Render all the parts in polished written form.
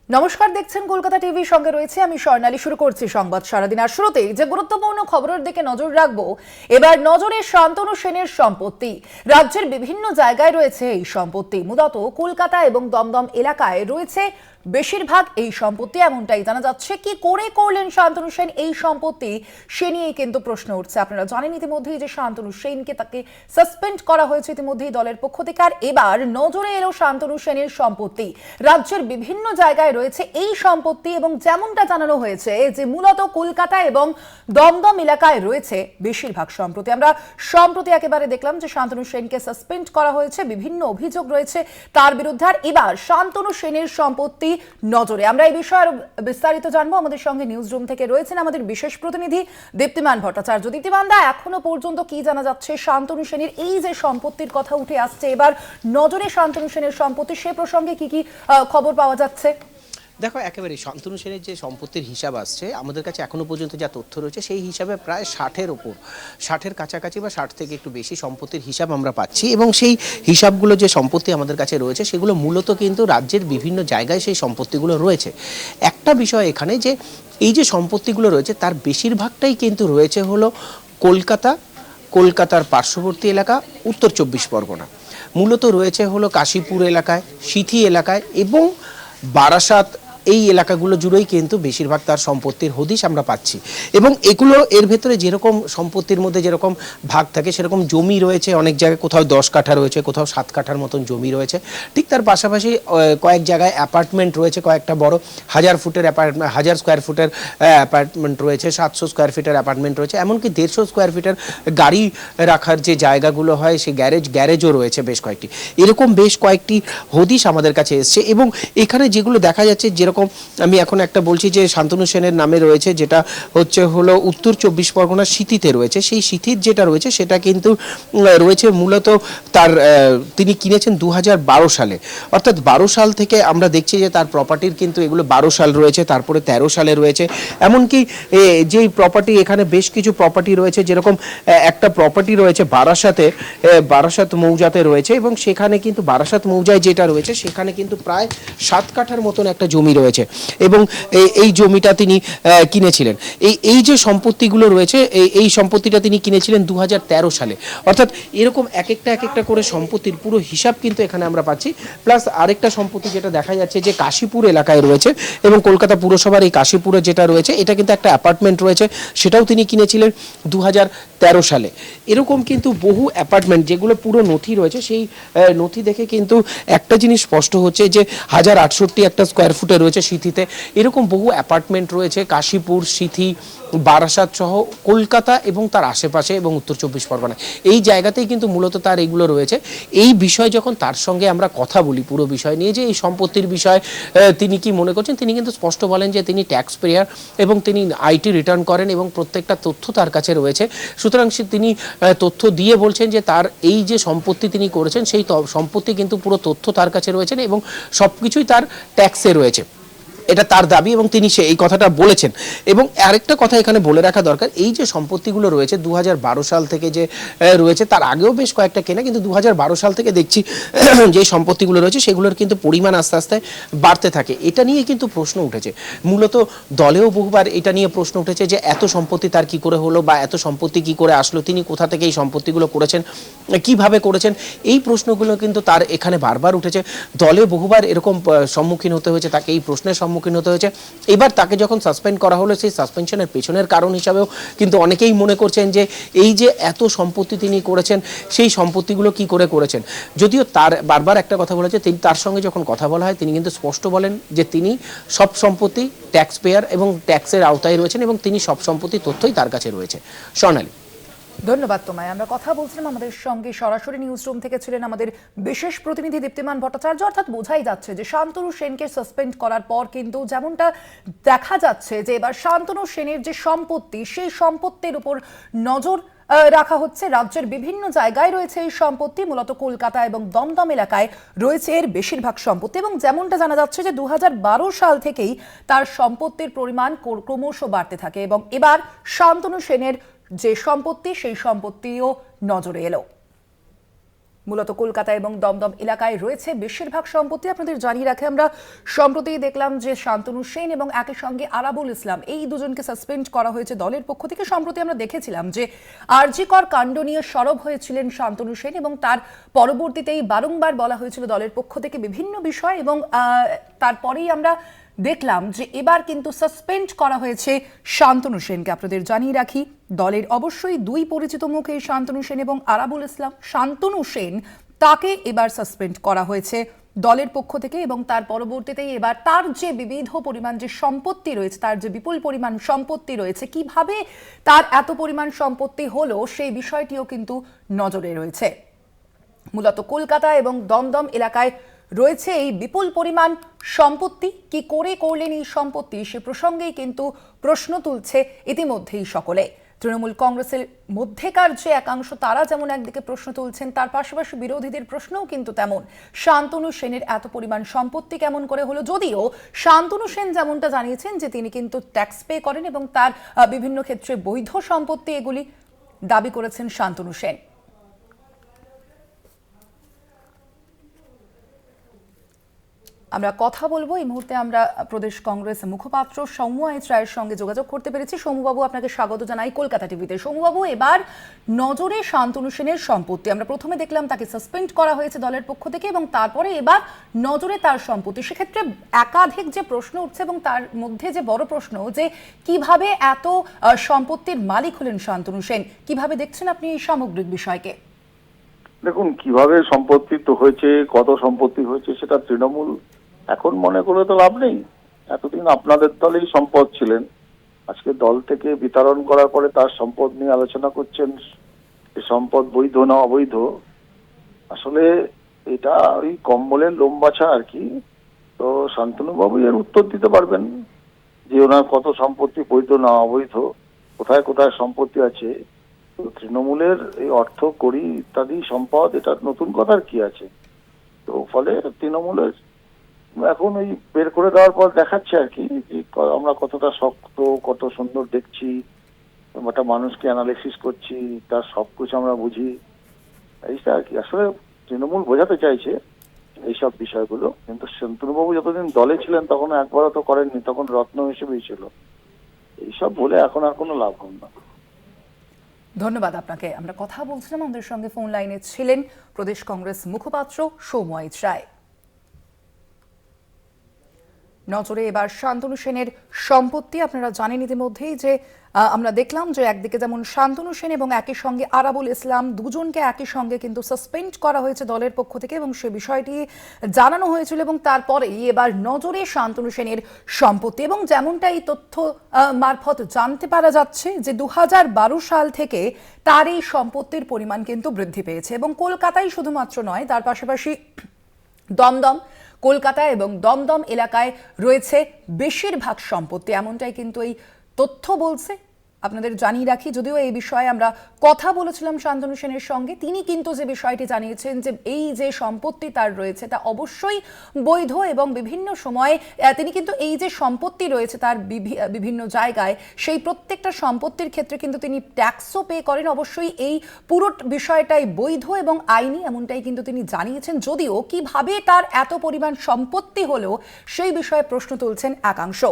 নমস্কার, দেখছেন কলকাতা টিভি, সঙ্গে রয়েছে আমি স্বর্ণালী। শুরু করছি সংবাদ সারাদিন। আর শুরুতেই যে গুরুত্বপূর্ণ খবরের দিকে নজর রাখবো, এবার নজরে শান্তনু সেনের সম্পত্তি। রাজ্যের বিভিন্ন জায়গায় রয়েছে এই সম্পত্তি, মূলত কলকাতা এবং দমদম এলাকায় রয়েছে বেশিরভাগ এই সম্পত্তি। এমনটাই জানা যাচ্ছে। কি করে করলেন শান্তনু সেন এই সম্পত্তি, সে নিয়েই কিন্তু প্রশ্ন উঠছে। আপনারা জানেন ইতিমধ্যেই যে শান্তনু সেনকে তাকে সাসপেন্ড করা হয়েছে ইতিমধ্যেই দলের পক্ষ থেকে। আর এবার নজরে এলো শান্তনু সেনের সম্পত্তি। রাজ্যের বিভিন্ন জায়গায় রয়েছে এই সম্পত্তি এবং যেমনটা জানানো হয়েছে যে মূলত কলকাতা এবং দমদম এলাকায় রয়েছে বেশিরভাগ সম্পত্তি। আমরা সম্প্রতি একেবারে দেখলাম যে শান্তনু সেনকে সাসপেন্ড করা হয়েছে, বিভিন্ন অভিযোগ রয়েছে তার বিরুদ্ধে। আর এবার শান্তনু সেনের সম্পত্তি নজরে। আমরা এই বিষয়ে আরো বিস্তারিত জানবো। আমাদের সঙ্গে নিউজ রুম থেকে রয়েছেন আমাদের বিশেষ প্রতিনিধি দীপ্তিমান ভট্টাচার্য। দীপ্তিমান দা, এখনো পর্যন্ত কি জানা যাচ্ছে শান্তনু সেনের এই যে সম্পত্তির কথা উঠে আসছে, এবার নজরে শান্তনু সেনের সম্পত্তি, সে প্রসঙ্গে কি কি খবর পাওয়া যাচ্ছে? দেখো, একেবারে শান্তনু সেনের যে সম্পত্তির হিসাব আসছে আমাদের কাছে এখনো পর্যন্ত যা তথ্য রয়েছে সেই হিসাবে প্রায় 60-এর ওপর, 60-এর কাছাকাছি বা 60 থেকে একটু বেশি সম্পত্তির হিসাব আমরা পাচ্ছি। এবং সেই হিসাবগুলো যে সম্পত্তি আমাদের কাছে রয়েছে সেগুলো মূলত কিন্তু রাজ্যের বিভিন্ন জায়গায় সেই সম্পত্তিগুলো রয়েছে। একটা বিষয় এখানে যে এই যে সম্পত্তিগুলো রয়েছে তার বেশিরভাগটাই কিন্তু রয়েছে হলো কলকাতার পার্শ্ববর্তী এলাকা, উত্তর 24 পরগনা। মূলত রয়েছে হলো কাশীপুর এলাকায়, সিথি এলাকায় এবং বারাসাত, এই এলাকাগুলো জুড়েই কিন্তু বেশিরভাগ তার সম্পত্তির হদিশ আমরা পাচ্ছি। এবং এগুলো এর ভেতরে যেরকম সম্পত্তির মধ্যে যেরকম ভাগ থাকে সেরকম জমি রয়েছে অনেক জায়গায়, কোথাও 10 কাঠা রয়েছে, কোথাও 7 কাঠার মতন জমি রয়েছে। ঠিক তার পাশাপাশি কয়েক জায়গায় অ্যাপার্টমেন্ট রয়েছে, কয়েকটা বড় 1000 স্কোয়ার ফুটের অ্যাপার্টমেন্ট রয়েছে, 700 স্কোয়ার ফিটের অ্যাপার্টমেন্ট রয়েছে, এমনকি 150 স্কোয়ার ফিটের গাড়ি রাখার যে জায়গাগুলো হয় সেই গ্যারেজও রয়েছে বেশ কয়েকটি। এরকম বেশ কয়েকটি হদিশ আমাদের কাছে এসছে। এবং এখানে যেগুলো দেখা যাচ্ছে, যেরকম আমি এখন একটা বলছি যে শান্তনু সেনের নামে রয়েছে, যেটা হচ্ছে হলো উত্তর 24 পরগনার সিথিতে রয়েছে। সেই সিথির যেটা রয়েছে সেটা কিন্তু রয়েছে মূলত তার তিনি কিনেছেন 2012 সালে, অর্থাৎ 12 সাল থেকে আমরা দেখছি যে তার প্রপার্টির কিন্তু এগুলো 12 সাল রয়েছে, তারপরে 13 সালে রয়েছে। এমনকি যেই প্রপার্টি, এখানে বেশ কিছু প্রপার্টি রয়েছে, যেরকম একটা প্রপার্টি রয়েছে বারাসাত মৌজাতে রয়েছে। এবং সেখানে কিন্তু বারাসাত মৌজায় যেটা রয়েছে সেখানে কিন্তু প্রায় 7 কাঠার মতন একটা জমি রয়েছে। এবং এই জমিটা তিনি কিনেছিলেন। এই যে সম্পত্তিগুলো রয়েছে, এই সম্পত্তিটা তিনি কিনেছিলেন 2013 সালে। অর্থাৎ এরকম এক একটা করে সম্পত্তির পুরো হিসাব কিন্তু এখানে আমরা পাচ্ছি। প্লাস আরেকটা সম্পত্তি যেটা দেখা যাচ্ছে যে কাশীপুর এলাকায় রয়েছে, এবং কলকাতা পুরসভার এই কাশীপুরে যেটা রয়েছে এটা কিন্তু একটা অ্যাপার্টমেন্ট রয়েছে, সেটাও তিনি কিনেছিলেন 2013 সালে। এরকম কিন্তু বহু অ্যাপার্টমেন্ট যেগুলো পুরো নথি রয়েছে, সেই নথি দেখে কিন্তু একটা জিনিস স্পষ্ট হচ্ছে যে 1068 একটা স্কোয়ার ফুটে রয়েছে সিথিতে। এরকম বহু অ্যাপার্টমেন্ট রয়েছে কাশীপুর, সিথি, বারাসাত সহ কলকাতা এবং তার আশেপাশে এবং উত্তর 24 পরগনা, এই জায়গাতেই কিন্তু মূলত তার এগুলো রয়েছে। এই বিষয় যখন তার সঙ্গে আমরা কথা বলি পুরো বিষয় নিয়ে, যে এই সম্পত্তির বিষয় তিনি কি মনে করছেন, তিনি কিন্তু স্পষ্ট বলেন যে তিনি ট্যাক্স পেয়ার এবং তিনি আইটি রিটার্ন করেন এবং প্রত্যেকটা তথ্য তার কাছে রয়েছে। সুতরাং তিনি তথ্য দিয়ে বলছেন যে তার এই যে সম্পত্তি তিনি করেছেন সেই সম্পত্তি কিন্তু পুরো তথ্য তার কাছে রয়েছে এবং সব কিছুই তার ট্যাক্সে রয়েছে, এটা তার দাবি এবং তিনি এই কথাটা বলেছেন। এবং আরেকটা কথা এখানে বলে রাখা দরকার, এই যে সম্পত্তিগুলো রয়েছে 2012 সাল থেকে যে রয়েছে, তার আগেও বেশ কয়েকটা কেনা, কিন্তু 2012 সাল থেকে দেখছি যে সম্পত্তিগুলো রয়েছে সেগুলোর কিন্তু পরিমাণ আস্তে আস্তে বাড়তে থাকে। এটা নিয়ে কিন্তু প্রশ্ন উঠেছে, মূলত দলেও বহুবার এটা নিয়ে প্রশ্ন উঠেছে যে এত সম্পত্তি তার কি করে হলো, বা এত সম্পত্তি কি করে আসলো, তিনি কোথা থেকে এই সম্পত্তিগুলো করেছেন, কিভাবে করেছেন, এই প্রশ্নগুলো কিন্তু তার এখানে বারবার উঠেছে। দলে বহুবার এরকম সম্মুখীন হতে হয়েছে, তাকে এই প্রশ্নের সম্মুখীন হতে হয়েছে। এবার তাকে যখন সাসপেন্ড করা হলো, সেই সাসপেনশনের পেছনের কারণ হিসাবেও কিন্তু অনেকেই মনে করছেন যে এই যে এত সম্পত্তি তিনি করেছেন সেই সম্পত্তিগুলো কি করে করেছেন। যদিও তার বারবার একটা কথা বলেছে, তিনি তার সঙ্গে যখন কথা বলা হয় তিনি কিন্তু স্পষ্ট বলেন যে তিনি সব সম্পত্তি ট্যাক্স পেয়ার এবং ট্যাক্সের আওতায় রয়েছেন এবং তিনি সব সম্পত্তি তথ্যই তার কাছে রয়েছে। স্বর্ণালী, ধন্যবাদ তোমায়। আমরা কথা বলছিলাম, আমাদের সঙ্গে সরাসরি নিউজ রুম থেকে ছিলেন আমাদের বিশেষ প্রতিনিধি দীপ্তিমান ভট্টাচার্য। অর্থাৎ বোঝাই যাচ্ছে যে শান্তনু সেনকে সাসপেন্ড করার পর কিন্তু যেমনটা দেখা যাচ্ছে যে এবার শান্তনু সেনের যে সম্পত্তি, সেই সম্পত্তির উপর নজর রাখা হচ্ছে। রাজ্যের বিভিন্ন জায়গায় রয়েছে এই সম্পত্তি, মূলত কলকাতা এবং দমদম এলাকায় রয়েছে এর বেশিরভাগ সম্পত্তি। এবং যেমনটা জানা যাচ্ছে যে 2012 সাল থেকেই তার সম্পত্তির পরিমাণ ক্রমশ বাড়তে থাকে এবং এবার শান্তনু সেনের যে সম্পত্তি সেই সম্পত্তিও নজরে এলো। মূলত কলকাতা এবং দমদম এলাকায় রয়েছে বেশিরভাগ সম্পত্তি। আপনাদের জানিয়ে রাখে আমরা সম্প্রতি দেখলাম যে শান্তনু সেন এবং একই সঙ্গে আরাবুল ইসলাম এই দুজনকে সাসপেন্ড করা হয়েছে দলের পক্ষ থেকে। সম্প্রতি আমরা দেখেছিলাম যে আরজিকর কাণ্ড নিয়ে সরব হয়েছিলেন শান্তনু সেন এবং তার পরবর্তীতেই বারংবার বলা হয়েছিল দলের পক্ষ থেকে বিভিন্ন বিষয়, এবং তারপরেই আমরা দেখলাম যে এবার কিন্তু সাসপেন্ড করা হয়েছে শান্তনু সেনকে। আপনাদের জানিয়ে রাখি দলের অবশ্যই দুই পরিচিত মুখ এই শান্তনু সেন এবং আরাবুল ইসলাম। শান্তনু সেন তাকে এবার সাসপেন্ড করা হয়েছে দলের পক্ষ থেকে, এবং তার পরবর্তীতেই এবার তার যে বিবিধ পরিমাণ যে সম্পত্তি রয়েছে, তার যে বিপুল পরিমাণ সম্পত্তি রয়েছে, কিভাবে তার এত পরিমাণ সম্পত্তি হলো সেই বিষয়টিও কিন্তু নজরে রয়েছে। মূলত কলকাতা এবং দমদম এলাকায় রয়েছে এই বিপুল পরিমাণ সম্পত্তি। কি করে করলেন এই সম্পত্তি সে প্রসঙ্গেই কিন্তু প্রশ্ন তুলছে ইতিমধ্যেই সকলে। তৃণমূল কংগ্রেসের মধ্যেকার যে একাংশ তারা যেমন একদিকে প্রশ্ন তুলছেন, তার পাশাপাশি বিরোধীদের প্রশ্নও কিন্তু তেমন। শান্তনু সেনের এত পরিমাণ সম্পত্তি কেমন করে হলো, যদিও শান্তনু সেন যেমনটা জানিয়েছেন যে তিনি কিন্তু ট্যাক্স পে করেন এবং তার বিভিন্ন ক্ষেত্রে বৈধ সম্পত্তি এগুলি দাবি করেছেন শান্তনু সেন। আমরা কথা বলবো এই মুহূর্তে আমরা প্রদেশ কংগ্রেস মুখপাত্র সৌম্য রায়ের সঙ্গে যোগাযোগ করতে পেরেছি। সৌম্যবাবু, আপনাকে স্বাগত জানাই কলকাতা টিভিতে। সৌম্যবাবু, এবার নজরে শান্তনু সেনের সম্পত্তি। আমরা প্রথমে দেখলাম তাকে সাসপেন্ড করা হয়েছে দলের পক্ষ থেকে, এবং তারপরে এবার নজরে তার সম্পত্তি। সেক্ষেত্রে একাধিক যে প্রশ্ন উঠছে, এবং তার মধ্যে যে বড় প্রশ্ন যে কিভাবে এত সম্পত্তির মালিক হলেন শান্তনু সেন, কিভাবে দেখছেন আপনি এই সামগ্রিক বিষয়কে? দেখুন, কিভাবে সম্পত্তি তো হয়েছে, কত সম্পত্তি হয়েছে সেটা তৃণমূল এখন মনে করে তো লাভ নেই। এতদিন আপনাদের দলেই সম্পদ ছিলেন, আজকে দল থেকে বিতরণ করার পরে তার সম্পদ নিয়ে আলোচনা করছেন, সম্পদ বৈধ না অবৈধ। আসলে এটা ওই কম্বলের লোম বাছা আর কি। তো শান্তনুবাবু এর উত্তর দিতে পারবেন যে ওনার কত সম্পত্তি বৈধ না অবৈধ, কোথায় কোথায় সম্পত্তি আছে। তৃণমূলের এই অর্থ করি ইত্যাদি সম্পদ, এটা নতুন কথার কি আছে। তো ফলে তৃণমূলের এখন ওই বের করে দেওয়ার পর দেখাচ্ছে আর কি যে আমরা কতটা শক্ত, কত সুন্দর দেখছি, একটা মানুষকে অ্যানালিসিস করছি, তার সবকিছু আমরা বুঝি, এইটা আর কি। আসলে তৃণমূল বোঝাতে চাইছে এইসব বিষয়গুলো, কিন্তু শান্তনুবাবু যতদিন দলে ছিলেন তখন একবারও তো করেননি, তখন রত্ন হিসেবেই ছিল। এইসব বলে এখন আর কোনো লাভ হবে না। ধন্যবাদ আপনাকে। আমরা কথা বলছিলাম, আমাদের সঙ্গে ফোন লাইনে ছিলেন প্রদেশ কংগ্রেস মুখপাত্র সৌম্য রায়। নজরে এবার শান্তনু সেনের সম্পত্তি। আপনারা জানেন ইতিমধ্যেই যে আমরা দেখলাম যে একদিকে যেমন শান্তনু সেন এবং একই সঙ্গে আরাবুল ইসলাম দুজনকে একই সঙ্গে কিন্তু সাসপেন্ড করা হয়েছে দলের পক্ষ থেকে, এবং সে বিষয়টি জানানো হয়েছিল, এবং তারপরেই এবার নজরে শান্তনু সেনের সম্পত্তি। এবং যেমনটা এই তথ্য মারফত জানতে পারা যাচ্ছে যে 2012 সাল থেকে তার এই সম্পত্তির পরিমাণ কিন্তু বৃদ্ধি পেয়েছে, এবং কলকাতায় শুধুমাত্র নয়, তার পাশাপাশি দমদম, কলকাতা এবং দমদম এলাকায় রয়েছে বেশিরভাগ সম্পত্তি, এমনটাই কিন্তু এই তথ্য বলছে। আপনাদের জানিয়ে রাখি, যদিও এই বিষয়ে আমরা কথা বলেছিলাম শান্তনু সেনের সঙ্গে, তিনি কিন্তু যে বিষয়টি জানিয়েছেন যে এই যে সম্পত্তি তার রয়েছে তা অবশ্যই বৈধ, এবং বিভিন্ন সময়ে তিনি কিন্তু এই যে সম্পত্তি রয়েছে তার বিভিন্ন জায়গায় সেই প্রত্যেকটা সম্পত্তির ক্ষেত্রে কিন্তু তিনি ট্যাক্সও পে করেন। অবশ্যই এই পুরো বিষয়টাই বৈধ এবং আইনি, এমনটাই কিন্তু তিনি জানিয়েছেন। যদিও কিভাবে তার এত পরিমাণ সম্পত্তি হলো সেই বিষয়ে প্রশ্ন তুলছেন একাংশ।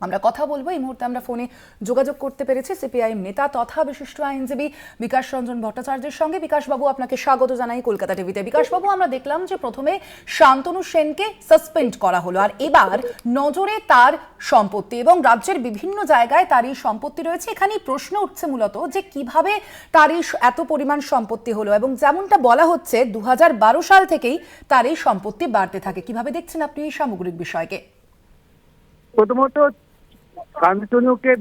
আমরা কথা বলবো, এই মুহূর্তে আমরা ফোনে যোগাযোগ করতে পেরেছি সিপিআইএম নেতা তথা বিশিষ্ট আইনজীবী বিকাশ রঞ্জন ভট্টাচার্যের সঙ্গে। বিকাশবাবু, আপনাকে স্বাগত জানাই কলকাতা টিভিতে। বিকাশবাবু, আমরা দেখলাম যে প্রথমে শান্তনু সেনকে সাসপেন্ড করা হলো, আর এবার নজরে তার সম্পত্তি, এবং রাজ্যের বিভিন্ন জায়গায় তার এই সম্পত্তি রয়েছে। এখানেই প্রশ্ন উঠছে মূলত যে কিভাবে তার এই এত পরিমাণ সম্পত্তি হলো, এবং যেমনটা বলা হচ্ছে 2012 সাল থেকেই তার এই সম্পত্তি বাড়তে থাকে। কিভাবে দেখছেন আপনি এই সামগ্রিক বিষয়কে? প্রথমত শান্তনুকে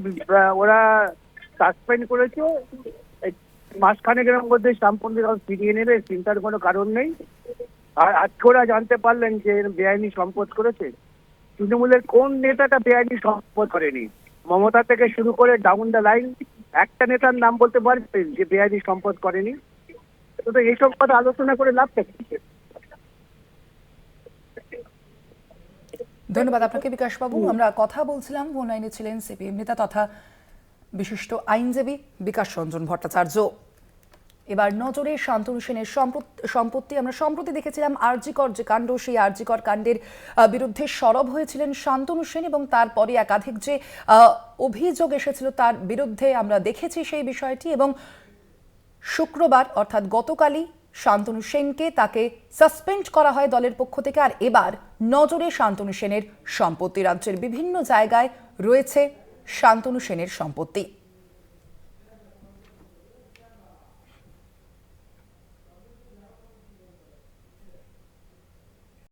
ওরা সাসপেন্ড করেছে, মাসখানেকের মধ্যে সম্পত্তি ফিরিয়ে নেবে, চিন্তার কোনো কারণ নেই। আর আজকে ওরা জানতে পারলেন যে বেআইনি সম্পদ করেছে। তৃণমূলের কোন নেতাটা বেআইনি সম্পদ করেনি? মমতা থেকে শুরু করে ডাউন দ্য লাইন একটা নেতার নাম বলতে পারবেন যে বেআইনি সম্পদ করেনি? তো এইসব কথা আলোচনা করে লাভটা কি? ধন্যবাদ আপনাকে বিকাশবাবু। আমরা কথা বলছিলাম, ফোন লাইনে ছিলেন সিপিএম নেতা তথা বিশিষ্ট আইনজীবী বিকাশ রঞ্জন ভট্টাচার্য। এবার নজরে শান্তনু সেনের সম্পত্তি। আমরা সম্প্রতি দেখেছিলাম আরজিকর যে কাণ্ড, সেই আরজিকর কাণ্ডের বিরুদ্ধে সরব হয়েছিলেন শান্তনু সেন এবং তারপরে একাধিক যে অভিযোগ এসেছিল তার বিরুদ্ধে আমরা দেখেছি সেই বিষয়টি। এবং শুক্রবার অর্থাৎ গতকালই শান্তনু সেনকে তাকে সাসপেন্ড করা হয় দলের পক্ষ থেকে। আর এবার নজরে শান্তনু সেনের সম্পত্তি। রাজ্যের বিভিন্ন জায়গায় রয়েছে শান্তনু সেনের সম্পত্তি।